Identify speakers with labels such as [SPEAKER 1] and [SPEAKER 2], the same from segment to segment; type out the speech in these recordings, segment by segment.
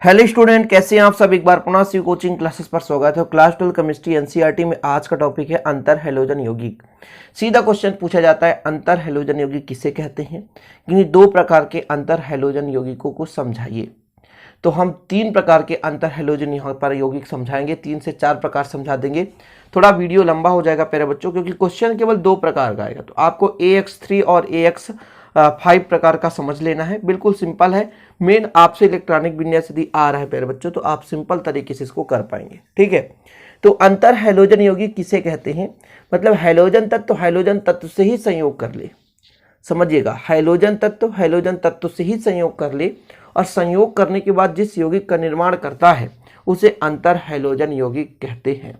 [SPEAKER 1] Hello student, कैसे हैं आप सब। एक बार पुनः सी कोचिंग क्लासेस पर स्वागत है। क्लास 12 केमिस्ट्री एनसीईआरटी में आज का टॉपिक है अंतर हैलोजन यौगिक। सीधा क्वेश्चन पूछा जाता है अंतर हैलोजन यौगिक किसे कहते हैं। किन्हीं दो प्रकार के अंतर हैलोजन यौगिकों को समझाइए। तो हम तीन प्रकार के अंतर हैलोजन यहाँ पर यौगिक समझाएंगे, 3 से 4 प्रकार समझा देंगे। थोड़ा वीडियो लंबा हो जाएगा प्यारे बच्चों, क्योंकि क्वेश्चन केवल 2 प्रकार का आएगा। तो आपको AX3 और AX5 प्रकार का समझ लेना है। बिल्कुल सिंपल है। मेन आपसे इलेक्ट्रॉनिक विन्यास यदि आ रहा है प्यारे बच्चों, तो आप सिंपल तरीके से इसको कर पाएंगे। ठीक है, तो अंतर हैलोजन यौगिक किसे कहते हैं, मतलब हैलोजन तत्व से ही संयोग कर ले। समझिएगा, हैलोजन तत्व से ही संयोग कर ले, और संयोग करने के बाद जिस यौगिक का निर्माण करता है उसे अंतर हैलोजन यौगिक कहते हैं।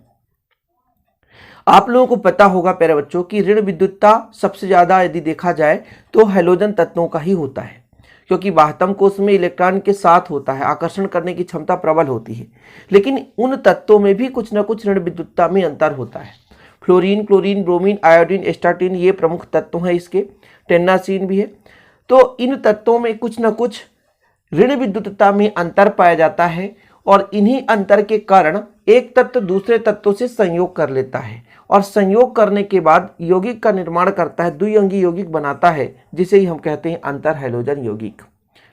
[SPEAKER 1] आप लोगों को पता होगा प्यारे बच्चों कि ऋण विद्युतता सबसे ज्यादा यदि देखा जाए तो हैलोजन तत्वों का ही होता है, क्योंकि बाह्यतम कोश में इलेक्ट्रॉन के साथ होता है, आकर्षण करने की क्षमता प्रबल होती है। लेकिन उन तत्वों में भी कुछ न कुछ ऋण विद्युतता में अंतर होता है। Fluorine, chlorine, bromine, iodine, astatine ये प्रमुख तत्व हैं इसके। टेन्नासीन भी है। तो इन तत्वों में कुछ न कुछ ऋण विद्युतता में अंतर पाया जाता है, और इन्हीं अंतर के कारण एक तत्व दूसरे तत्वों से संयोग कर लेता है, और संयोग करने के बाद यौगिक का निर्माण करता है, द्विअंगी यौगिक बनाता है, जिसे ही हम कहते हैं अंतर हैलोजन यौगिक।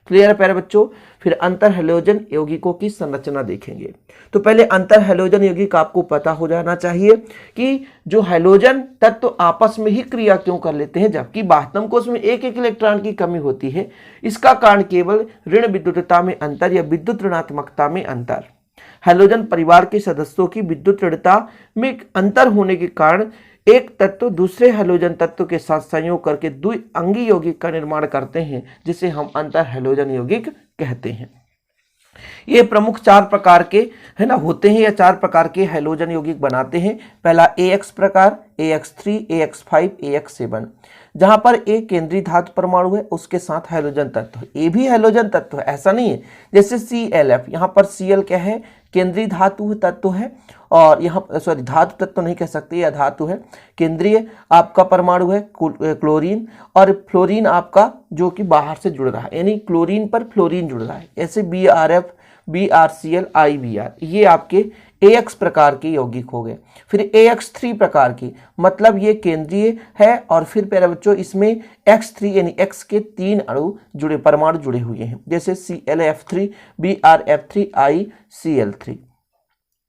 [SPEAKER 1] क्लियर है प्यारे बच्चों। फिर अंतर हैलोजन यौगिकों की संरचना देखेंगे। तो पहले अंतर हैलोजन यौगिक आपको पता हो जाना चाहिए कि जो हैलोजन तत्व आपस में ही क्रिया क्यों कर लेते हैं, जबकि बाह्यतम कोश में एक एक इलेक्ट्रॉन की कमी होती है। इसका कारण केवल ऋण विद्युतता में अंतर या विद्युत ऋणात्मकता में अंतर। हैलोजन परिवार के सदस्यों की विद्युत ऋणता में अंतर होने के कारण एक तत्व दूसरे हैलोजन तत्व के साथ संयोग करके द्विअंगी यौगिक का निर्माण करते हैं, जिसे हम अंतर हैलोजन यौगिक कहते हैं। ये प्रमुख 4 प्रकार के है ना होते हैं, या 4 प्रकार के हैलोजन यौगिक बनाते हैं। पहला AX प्रकार, AX3, AX5, AX7। जहां पर एक केंद्रीय धातु परमाणु है, उसके साथ हैलोजन तत्व। ये भी हैलोजन तत्व है, ऐसा नहीं है। जैसे CLF, यहाँ पर Cl क्या है, केंद्रीय धातु तत्व है, और यहाँ धातु तत्व नहीं कह सकते, यह धातु है। केंद्रीय आपका परमाणु है क्लोरीन, और फ्लोरीन आपका जो कि बाहर से जुड़ रहा है, यानी क्लोरीन पर फ्लोरीन जुड़ रहा है। ऐसे BRF, BRCl, IBr ये आपके AX प्रकार के यौगिक हो गए। फिर AX3 प्रकार की, मतलब ये केंद्रीय है, और फिर प्यारे बच्चों इसमें X3 यानी X के 3 अणु परमाणु जुड़े हुए हैं, जैसे ClF3, BrF3, ICl3।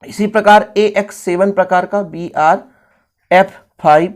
[SPEAKER 1] इसी प्रकार AX7 प्रकार का, BrF5,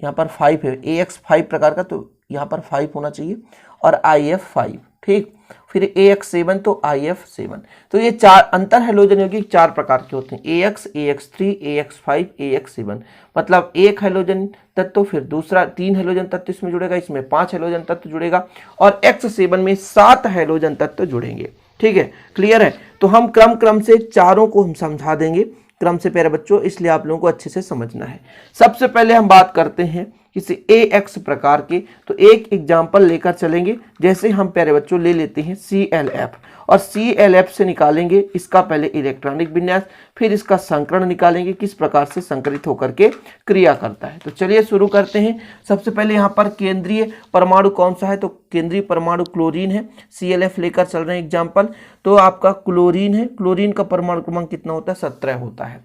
[SPEAKER 1] यहाँ पर 5 है, AX5 प्रकार का, तो यहाँ पर 5 होना चाहिए, और IF5। ठीक, फिर AX7 तो IF7। तो ये 4 अंतर हैलोजन यौगिक 4 प्रकार के होते हैं, AX, AX3, AX5, AX7। मतलब एक हैलोजन तत्व, फिर दूसरा 3 हैलोजन तत्व इसमें जुड़ेगा, इसमें 5 हैलोजन तत्व जुड़ेगा, और X7 में 7 हैलोजन तत्व जुड़ेंगे। ठीक है, क्लियर है। तो हम क्रम से चारों को हम समझा देंगे क्रम से प्यारे बच्चों, इसलिए आप लोगों को अच्छे से समझना है। सबसे पहले हम बात करते हैं किसी AX प्रकार के, तो एक एग्जाम्पल लेकर चलेंगे। जैसे हम प्यारे बच्चों ले लेते हैं CLF, और CLF से निकालेंगे इसका पहले इलेक्ट्रॉनिक विन्यास, फिर इसका संकरण निकालेंगे, किस प्रकार से संकरित होकर के क्रिया करता है। तो चलिए शुरू करते हैं। सबसे पहले यहाँ पर केंद्रीय परमाणु कौन सा है, तो केंद्रीय परमाणु क्लोरीन है। CLF लेकर चल रहे हैं एग्जाम्पल। तो आपका क्लोरीन है, क्लोरीन का परमाणु क्रमांक कितना होता है, 17 होता है।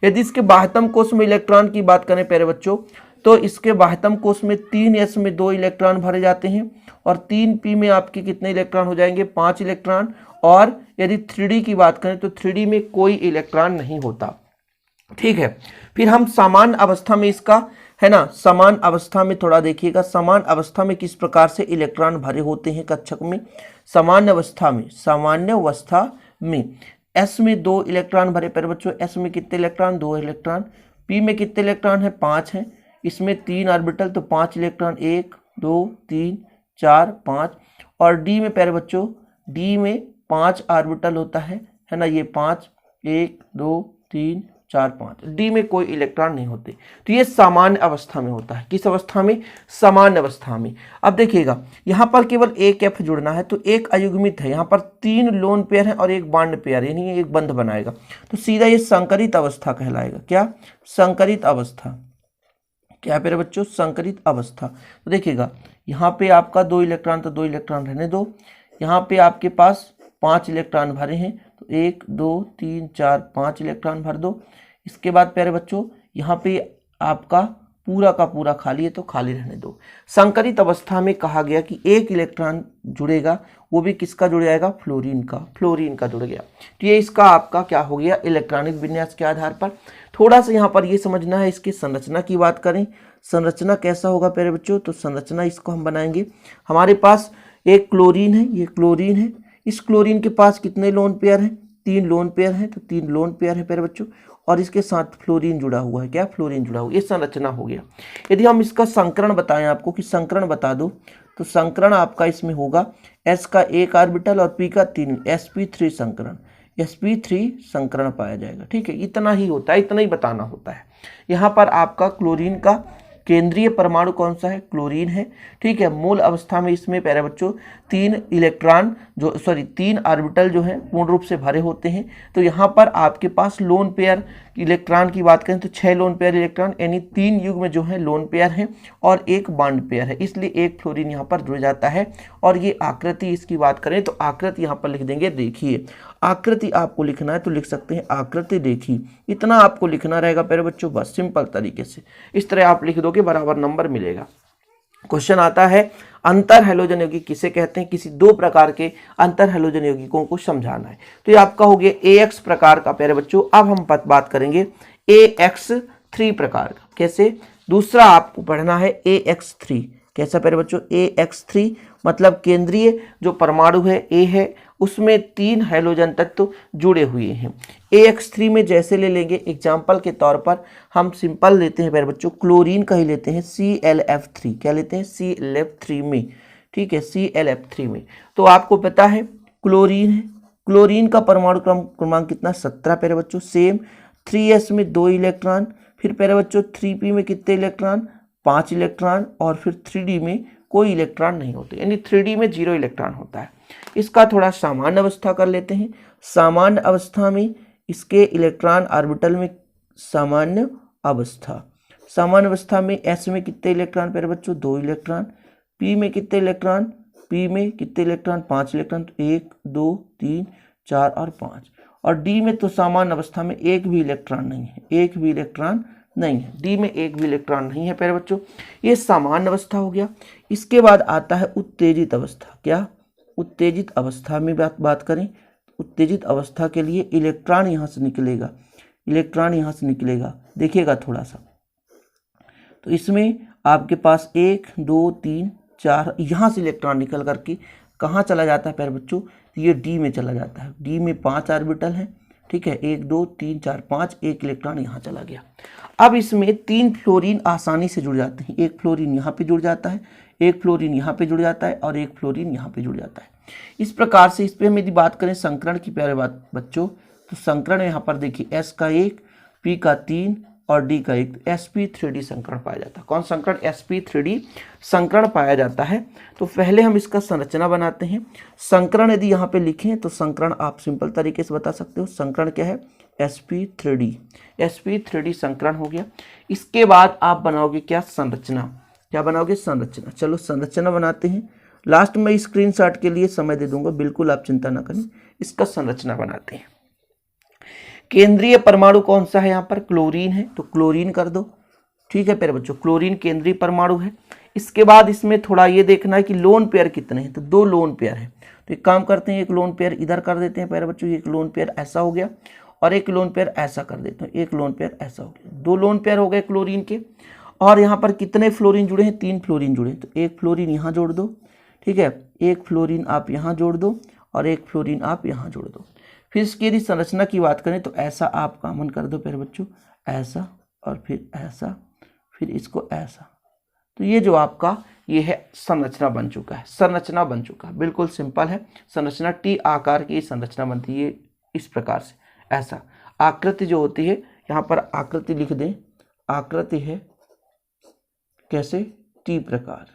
[SPEAKER 1] यदि इसके बाह्यतम कोश में इलेक्ट्रॉन की बात करें प्यारे बच्चों, तो इसके बाह्यतम कोश में 3s में 2 इलेक्ट्रॉन भरे जाते हैं, और 3p में आपके कितने इलेक्ट्रॉन हो जाएंगे, 5 इलेक्ट्रॉन। और यदि 3d की बात करें तो 3d में कोई इलेक्ट्रॉन नहीं होता। ठीक है, फिर हम समान अवस्था में इसका है ना, समान अवस्था में थोड़ा देखिएगा, समान अवस्था में किस प्रकार से इलेक्ट्रॉन भरे होते हैं कक्षक में। सामान्य अवस्था में S में 2 इलेक्ट्रॉन भरे प्यारे बच्चों। S में कितने इलेक्ट्रॉन, 2 इलेक्ट्रॉन। P में कितने इलेक्ट्रॉन है, 5 है। इसमें 3 ऑर्बिटल, तो 5 इलेक्ट्रॉन, 1 2 3 4 5। और D में प्यारे बच्चों, D में 5 ऑर्बिटल होता है ना, ये 5, 1 2 3 4 5। डी में कोई इलेक्ट्रॉन नहीं होते। तो ये सामान्य अवस्था में होता है। किस अवस्था में, सामान्य अवस्था में। अब देखिएगा यहाँ पर केवल एक F जुड़ना है, तो एक अयुग्मित है, यहाँ पर 3 लोन पेयर है और एक बॉन्ड पेयर, यानी एक बंध बनाएगा, तो सीधा ये संकरित अवस्था कहलाएगा। क्या, संकरित अवस्था। क्या है मेरे बच्चों, संकरित अवस्था। तो देखिएगा यहाँ पे आपका 2 इलेक्ट्रॉन, तो 2 इलेक्ट्रॉन रहने दो। यहाँ पे आपके पास 5 इलेक्ट्रॉन भरे हैं, तो 1 2 3 4 5 इलेक्ट्रॉन भर दो। इसके बाद प्यारे बच्चों यहाँ पे आपका पूरा का पूरा खाली है तो खाली रहने दो। संकरित अवस्था में कहा गया कि एक इलेक्ट्रॉन जुड़ेगा, वो भी किसका जुड़ जाएगा, फ्लोरीन का जुड़ गया। तो ये इसका आपका क्या हो गया, इलेक्ट्रॉनिक विन्यास के आधार पर। थोड़ा सा यहाँ पर ये समझना है, इसकी संरचना की बात करें, संरचना कैसा होगा प्यारे बच्चों, तो संरचना इसको हम बनाएंगे। हमारे पास एक क्लोरीन है, ये क्लोरीन है, इस क्लोरीन के पास कितने लोन पेयर हैं, 3 लोन पेयर हैं, तो 3 लोन पेयर है प्यारे बच्चों, और इसके साथ फ्लोरीन जुड़ा हुआ है, क्या फ्लोरीन जुड़ा हुआ, ये संरचना हो गया। यदि हम इसका संकरण बताएं आपको कि संकरण बता दो, तो संकरण आपका इसमें होगा s का 1 ऑर्बिटल और p का 3, sp3 संकरण, sp3 संकरण पाया जाएगा। ठीक है, इतना ही होता है, इतना ही बताना होता है। यहाँ पर आपका क्लोरीन का केंद्रीय परमाणु कौन सा है, क्लोरीन है। ठीक है, मूल अवस्था में इसमें प्यारे बच्चों 3 इलेक्ट्रॉन जो 3 ऑर्बिटल जो है पूर्ण रूप से भरे होते हैं। तो यहाँ पर आपके पास लोन पेयर इलेक्ट्रॉन की बात करें तो 6 लोन पेयर इलेक्ट्रॉन, यानी 3 युग्म जो है लोन पेयर हैं और 1 बॉन्ड पेयर है, इसलिए एक फ्लोरीन यहाँ पर जुड़ जाता है। और ये आकृति इसकी बात करें तो आकृति यहाँ पर लिख देंगे, देखिए आकृति आपको लिखना है तो लिख सकते हैं आकृति देखी, इतना आपको लिखना रहेगा प्यारे बच्चों, बस सिंपल तरीके से इस तरह आप लिख दोगे, बराबर नंबर मिलेगा। क्वेश्चन आता है अंतर हैलोजन यौगिक किसे कहते हैं, किसी 2 प्रकार के अंतर हैलोजन यौगिकों को समझाना है। तो ये आपका हो गया AX प्रकार का प्यारे बच्चों। अब हम बात करेंगे AX3 प्रकार का, कैसे, दूसरा आपको पढ़ना है AX3, कैसा प्यारे बच्चों, AX3 मतलब केंद्रीय जो परमाणु है A है, उसमें 3 हैलोजन तत्व जुड़े हुए हैं। AX3 में जैसे ले लेंगे एग्जाम्पल के तौर पर, हम सिंपल लेते हैं प्यारे बच्चों, क्लोरीन का ही लेते हैं, ClF3, क्या लेते हैं, ClF3 में। ठीक है, ClF3 में तो आपको पता है क्लोरीन है, क्लोरीन का परमाणु क्रमांक कितना, 17 प्यारे बच्चों। सेम 3s में 2 इलेक्ट्रॉन, फिर प्यारे बच्चों 3p में कितने इलेक्ट्रॉन, 5 इलेक्ट्रॉन, और फिर 3d में कोई इलेक्ट्रॉन नहीं होते, यानी 3d में 0 इलेक्ट्रॉन होता है। इसका थोड़ा सामान्य अवस्था कर लेते हैं। सामान्य अवस्था में इसके इलेक्ट्रॉन ऑर्बिटल में सामान्य अवस्था में s में कितने इलेक्ट्रॉन प्यारे बच्चों, 2 इलेक्ट्रॉन, p में कितने इलेक्ट्रॉन, p में कितने इलेक्ट्रॉन, 5 इलेक्ट्रॉन, तो 1 2 3 4 और 5। और d में तो सामान्य अवस्था में एक भी इलेक्ट्रॉन नहीं है, एक भी इलेक्ट्रॉन नहीं है, डी में एक भी इलेक्ट्रॉन नहीं है प्यारे बच्चों। ये सामान्य अवस्था हो गया। इसके बाद आता है उत्तेजित अवस्था, क्या, उत्तेजित अवस्था में बात करें, उत्तेजित अवस्था के लिए इलेक्ट्रॉन यहाँ से निकलेगा, इलेक्ट्रॉन यहाँ से निकलेगा, देखिएगा थोड़ा सा, तो इसमें आपके पास 1 2 3 4 यहाँ से इलेक्ट्रॉन निकल करके कहाँ चला जाता है प्यारे बच्चों, तो ये डी में चला जाता है। डी में 5 ऑर्बिटल है, ठीक है, 1 2 3 4 5, एक इलेक्ट्रॉन यहाँ चला गया। अब इसमें 3 फ्लोरीन आसानी से जुड़ जाते हैं, एक फ्लोरीन यहाँ पे जुड़ जाता है, एक फ्लोरीन यहाँ पे जुड़ जाता है, और एक फ्लोरीन यहाँ पे जुड़ जाता है। इस प्रकार से इस पर हम यदि बात करें संकरण की प्यारे बात बच्चों, तो संकरण यहाँ पर देखिए S का 1, P का 3 और D का 1, sp3d संकरण पाया जाता है। कौन संकरण, sp3d संकरण पाया जाता है। तो पहले हम इसका संरचना बनाते हैं। संकरण यदि यहाँ पे लिखें तो संकरण आप सिंपल तरीके से बता सकते हो, संकरण क्या है, sp3d, sp3d संकरण हो गया। इसके बाद आप बनाओगे क्या, संरचना, क्या बनाओगे, संरचना। चलो संरचना बनाते हैं, लास्ट में स्क्रीनशॉट के लिए समय दे दूंगा, बिल्कुल आप चिंता ना करें। इसका संरचना बनाते हैं। केंद्रीय परमाणु कौन सा है, यहाँ पर क्लोरीन है, तो क्लोरीन कर दो, ठीक है प्यारे बच्चों, क्लोरीन केंद्रीय परमाणु है। इसके बाद इसमें थोड़ा ये देखना है कि लोन पेयर कितने हैं, तो 2 लोन पेयर है। तो एक काम करते हैं, एक लोन पेयर इधर कर देते हैं प्यारे बच्चों, एक लोन पेयर ऐसा हो गया, और एक लोन पेयर ऐसा कर देते हैं, एक लोन पेयर ऐसा हो गया, 2 लोन पेयर हो गए क्लोरीन के। और यहाँ पर कितने फ्लोरीन जुड़े हैं, 3 फ्लोरीन जुड़े हैं, तो एक फ्लोरीन यहाँ जोड़ दो, ठीक है, एक फ्लोरीन आप यहाँ जोड़ दो, और एक फ्लोरीन आप यहाँ जोड़ दो। फिर इसकी यदि संरचना की बात करें तो ऐसा आप कॉमन कर दो प्यारे बच्चों, ऐसा और फिर ऐसा, फिर इसको ऐसा। तो ये जो आपका ये है संरचना बन चुका है, संरचना बन चुका है, बिल्कुल सिंपल है संरचना। टी आकार की संरचना बनती है इस प्रकार से, ऐसा। आकृति जो होती है, यहाँ पर आकृति लिख दें, आकृति है कैसे, टी प्रकार,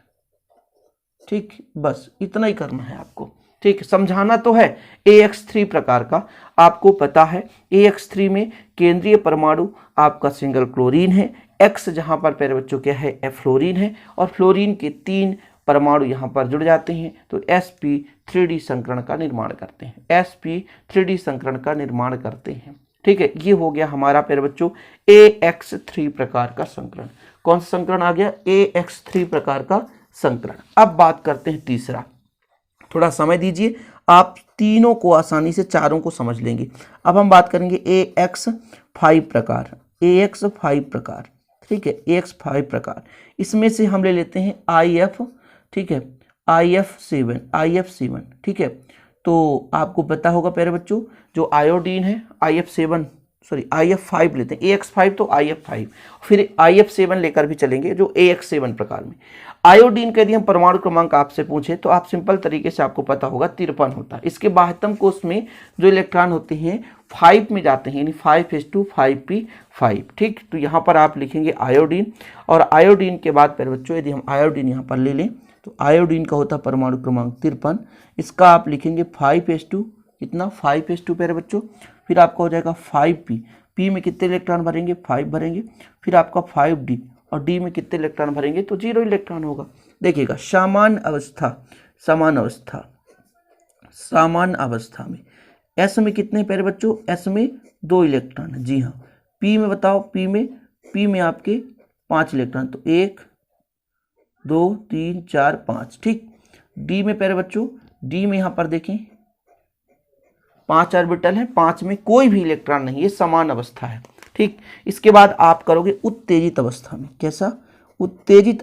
[SPEAKER 1] ठीक, बस इतना ही करना है आपको, ठीक, समझाना तो है। AX3 प्रकार का आपको पता है, AX3 में केंद्रीय परमाणु आपका सिंगल क्लोरीन है, X जहां पर प्यारे बच्चों क्या है, फ्लोरीन है, और फ्लोरीन के 3 परमाणु यहाँ पर जुड़ जाते हैं तो sp3d संकरण का निर्माण करते हैं, sp3d संकरण का निर्माण करते हैं। ठीक है, ये हो गया हमारा प्यारे बच्चों AX3 प्रकार का संकरण। कौन सा संकरण आ गया? AX3 प्रकार का संकरण। अब बात करते हैं तीसरा, थोड़ा समय दीजिए, आप तीनों को आसानी से चारों को समझ लेंगे। अब हम बात करेंगे AX5 प्रकार, AX5 प्रकार। ठीक है, AX5 प्रकार, इसमें से हम ले लेते हैं IF। ठीक है, IF7। ठीक है, तो आपको पता होगा प्यारे बच्चों जो आयोडीन है IF5 लेते हैं, AX5 तो IF5, फिर IF7 लेकर भी चलेंगे जो AX7 प्रकार में। आयोडीन का यदि हम परमाणु क्रमांक आपसे पूछे तो आप सिंपल तरीके से आपको पता होगा 53 होता है। इसके बाह्यतम कोष में जो इलेक्ट्रॉन होते हैं 5 में जाते हैं, यानी 5s2 5p5। ठीक, तो यहाँ पर आप लिखेंगे आयोडीन, और आयोडीन के बाद प्यारे बच्चों यदि हम आयोडीन यहाँ पर ले लें तो आयोडीन का होता है परमाणु क्रमांक 53, इसका आप लिखेंगे 5s2, कितना 5s2 प्यारे बच्चों, फिर आपका हो जाएगा 5p, p में कितने इलेक्ट्रॉन भरेंगे 5 भरेंगे, फिर आपका 5d, और d में कितने इलेक्ट्रॉन भरेंगे तो 0 इलेक्ट्रॉन होगा। देखिएगा सामान्य अवस्था में s में कितने प्यारे बच्चों, s में 2 इलेक्ट्रॉन है, जी हाँ। p में बताओ, p में आपके 5 इलेक्ट्रॉन, तो 1 2 3 4 5। ठीक, d में प्यारे बच्चों, d में यहाँ पर देखें 5 ऑर्बिटल है, 5 में कोई भी इलेक्ट्रॉन नहीं, ये समान अवस्था है। ठीक, इसके बाद आप करोगे उत्तेजित अवस्था में। कैसा? उत्तेजित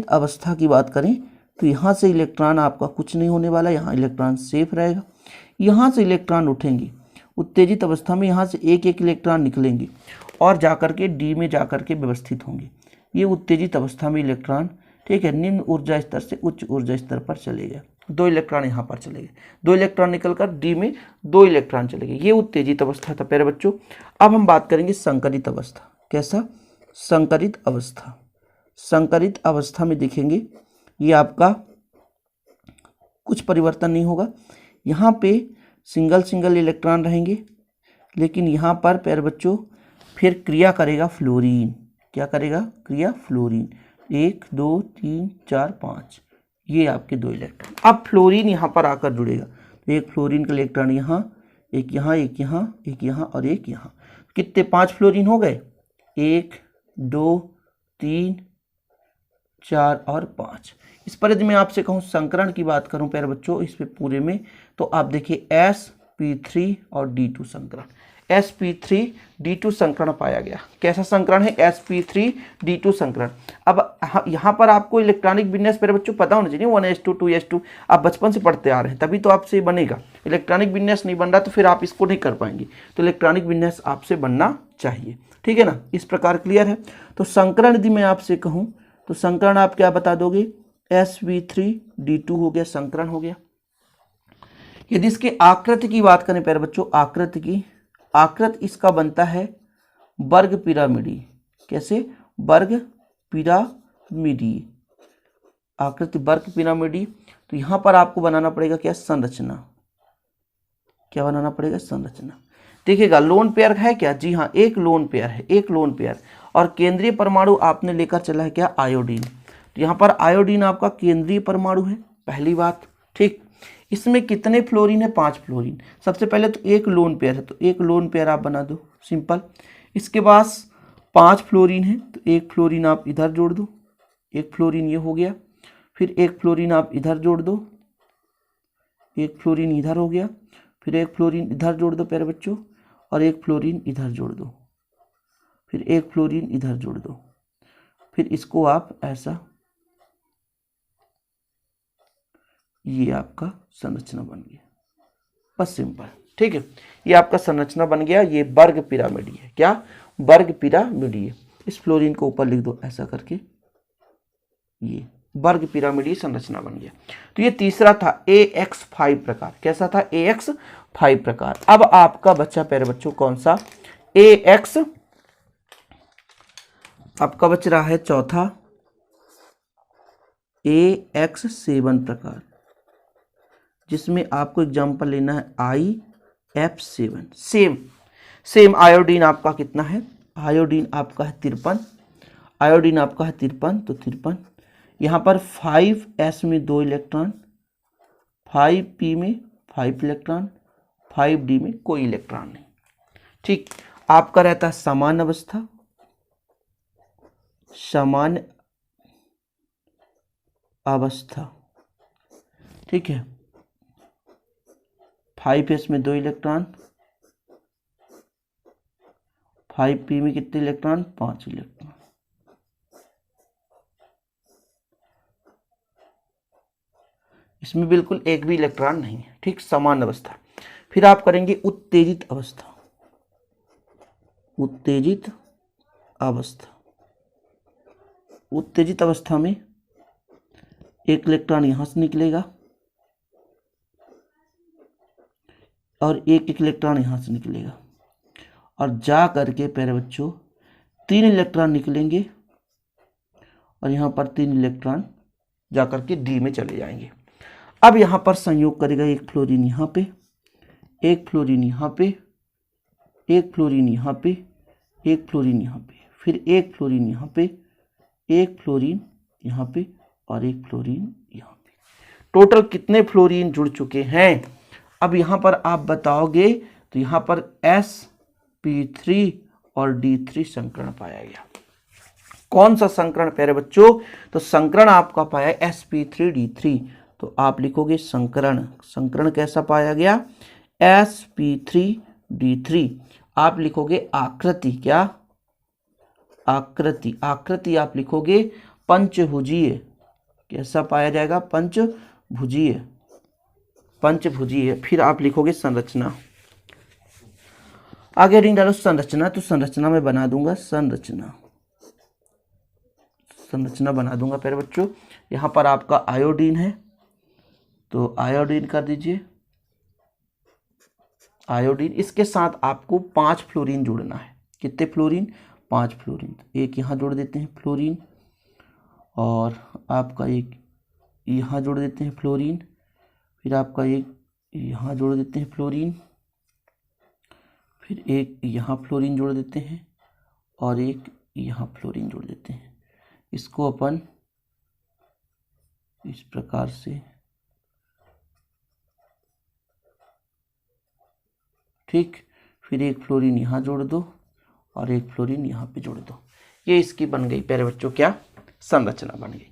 [SPEAKER 1] अवस्था की बात करें तो यहाँ से इलेक्ट्रॉन आपका कुछ नहीं होने वाला, यहाँ इलेक्ट्रॉन सेफ रहेगा, यहाँ से इलेक्ट्रॉन उठेंगे उत्तेजित अवस्था में, यहाँ से एक एक इलेक्ट्रॉन निकलेंगे और जाकर के डी में जाकर के व्यवस्थित होंगे। ये उत्तेजित अवस्था में इलेक्ट्रॉन, ठीक है, निम्न ऊर्जा स्तर से उच्च ऊर्जा स्तर पर चले गए, 2 इलेक्ट्रॉन यहाँ पर चले गए, 2 इलेक्ट्रॉन निकलकर डी में 2 इलेक्ट्रॉन चले गए। ये उत्तेजित अवस्था था प्यारे बच्चों। अब हम बात करेंगे संकरित अवस्था। कैसा? संकरित अवस्था में देखेंगे ये आपका कुछ परिवर्तन नहीं होगा, यहाँ पे सिंगल इलेक्ट्रॉन रहेंगे, लेकिन यहाँ पर प्यारे बच्चों फिर क्रिया करेगा फ्लोरीन। क्या करेगा? क्रिया फ्लोरीन। 1 2 3 4 5, ये आपके 2 इलेक्ट्रॉन। अब फ्लोरीन यहाँ पर आकर जुड़ेगा, तो एक फ्लोरीन का इलेक्ट्रॉन यहाँ, एक यहाँ, एक यहाँ, एक यहाँ और एक यहाँ। कितने? 5 फ्लोरीन हो गए, 1 2 3 4 और 5। इस पर यदि मैं आपसे कहूँ संकरण की बात करूँ प्यारे बच्चों इस पे पूरे में, तो आप देखिए sp3 और d2 संकरण, sp3d2 संकरण पाया गया। कैसा संकरण है? sp3d2 संकरण। अब यहाँ पर आपको इलेक्ट्रॉनिक विन्यास प्यारे बच्चों पता होना चाहिए, 1s2 2s2 आप बचपन से पढ़ते आ रहे हैं, तभी तो आपसे बनेगा। इलेक्ट्रॉनिक विन्यास नहीं बन रहा तो फिर आप इसको नहीं कर पाएंगे, तो इलेक्ट्रॉनिक विन्यास आपसे बनना चाहिए। ठीक है ना, इस प्रकार क्लियर है। तो संकरण यदि मैं आपसे कहूँ तो संकरण आप क्या बता दोगे? sp3d2 हो गया, संकरण हो गया। यदि इसके आकृति की बात करें प्यारे बच्चों, आकृति इसका बनता है वर्ग पिरामिडी। कैसे? वर्ग पिरामिडी, आकृति वर्ग पिरामिडी। तो यहां पर आपको बनाना पड़ेगा क्या? संरचना। क्या बनाना पड़ेगा? संरचना। देखिएगा लोन पेयर है क्या? जी हाँ, एक लोन पेयर है, एक लोन पेयर। और केंद्रीय परमाणु आपने लेकर चला है क्या? आयोडीन। तो यहाँ पर आयोडीन आपका केंद्रीय परमाणु है, पहली बात। ठीक, इसमें कितने फ्लोरीन है? 5 फ्लोरीन। सबसे पहले तो एक लोन पेयर है, तो एक लोन पेयर आप बना दो, सिंपल। इसके पास 5 फ्लोरीन है, तो एक फ्लोरीन आप इधर जोड़ दो, एक फ्लोरीन ये हो गया, फिर एक फ्लोरीन आप इधर जोड़ दो, एक फ्लोरीन इधर हो गया, फिर एक फ्लोरीन इधर जोड़ दो प्यारे बच्चों, और एक फ्लोरीन इधर जोड़ दो, फिर एक फ्लोरीन इधर जोड़ दो, फिर इसको आप ऐसा, ये आपका संरचना बन गया, बस सिंपल। ठीक है, ये आपका संरचना बन गया। ये वर्ग पिरामिडी है। क्या? वर्ग पिरामिडी है। इस फ्लोरीन को ऊपर लिख दो ऐसा करके, ये वर्ग पिरामिडी संरचना बन गया। तो ये तीसरा था AX5 प्रकार। कैसा था? AX5 प्रकार। अब आपका बच्चा प्यारे बच्चों कौन सा? आपका बच रहा है चौथा AX7 प्रकार, जिसमें आपको एग्जाम्पल लेना है IF7। सेम आयोडीन आपका कितना है? आयोडीन आपका है 53, आयोडीन आपका है 53, तो 53। यहाँ पर 5s में 2 इलेक्ट्रॉन, 5p में 5 इलेक्ट्रॉन, 5d में कोई इलेक्ट्रॉन नहीं। ठीक, आपका रहता है समान अवस्था, समान अवस्था। ठीक है, 5s में 2 इलेक्ट्रॉन, 5p में कितने इलेक्ट्रॉन, 5 इलेक्ट्रॉन। इसमें बिल्कुल एक भी इलेक्ट्रॉन नहीं है। ठीक, समान अवस्था। फिर आप करेंगे उत्तेजित अवस्था, उत्तेजित अवस्था। उत्तेजित अवस्था में एक इलेक्ट्रॉन यहां से निकलेगा और एक इलेक्ट्रॉन यहां से निकलेगा और जा करके प्यारे बच्चों 3 इलेक्ट्रॉन निकलेंगे और यहां पर 3 इलेक्ट्रॉन जा करके डी में चले जाएंगे। अब यहां पर संयोग करेगा एक फ्लोरीन यहां पे, एक फ्लोरीन यहां पे, एक फ्लोरीन यहां पे, एक फ्लोरीन यहां पे, फिर एक फ्लोरीन यहां पे, एक फ्लोरीन यहां पे और एक फ्लोरीन यहां पे। टोटल कितने फ्लोरीन जुड़ चुके हैं? अब यहां पर आप बताओगे तो यहां पर sp3 और d3 संकरण पाया गया। कौन सा संकरण प्यारे बच्चों? तो संकरण आपका पाया sp3d3। तो आप लिखोगे संकरण, संकरण कैसा पाया गया? sp3d3। आप लिखोगे आकृति, क्या? आकृति, आकृति आप लिखोगे पंचभुजीय। कैसा पाया जाएगा? पंचभुजीय, पंचभुजीय। फिर आप लिखोगे संरचना। आगे हेडिंग डालो संरचना, तो संरचना में बना दूंगा संरचना, संरचना बना दूंगा प्यारे बच्चों। यहां पर आपका आयोडीन है तो आयोडीन कर दीजिए, आयोडीन। इसके साथ आपको 5 फ्लोरीन जोड़ना है। कितने फ्लोरीन? 5 फ्लोरीन। एक यहां जोड़ देते हैं फ्लोरीन और आपका एक यहां जोड़ देते हैं फ्लोरीन, फिर आपका एक यहां जोड़ देते हैं फ्लोरीन, फिर एक यहाँ फ्लोरीन जोड़ देते हैं और एक यहाँ फ्लोरीन जोड़ देते हैं। इसको अपन इस प्रकार से, ठीक, फिर एक फ्लोरीन यहाँ जोड़ दो और एक फ्लोरीन यहाँ पे जोड़ दो। ये इसकी बन गई प्यारे बच्चों, क्या? संरचना बन गई।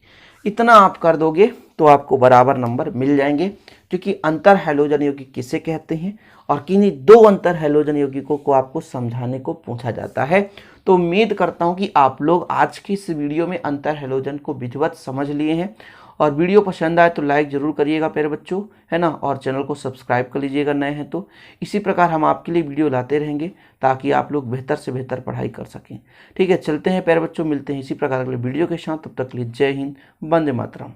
[SPEAKER 1] इतना आप कर दोगे तो आपको बराबर नंबर मिल जाएंगे, क्योंकि अंतर हैलोजन यौगिक किसे कहते हैं और किन्हीं 2 अंतर हैलोजन यौगिकों को आपको समझाने को पूछा जाता है। तो उम्मीद करता हूं कि आप लोग आज की इस वीडियो में अंतर हैलोजन को विधिवत समझ लिए हैं। और वीडियो पसंद आए तो लाइक जरूर करिएगा प्यारे बच्चों, है ना, और चैनल को सब्सक्राइब कर लीजिएगा नए हैं तो। इसी प्रकार हम आपके लिए वीडियो लाते रहेंगे ताकि आप लोग बेहतर से बेहतर पढ़ाई कर सकें। ठीक है, चलते हैं प्यारे बच्चों, मिलते हैं इसी प्रकार अगले वीडियो के साथ। तब तक के लिए जय हिंद, वंदे मातरम।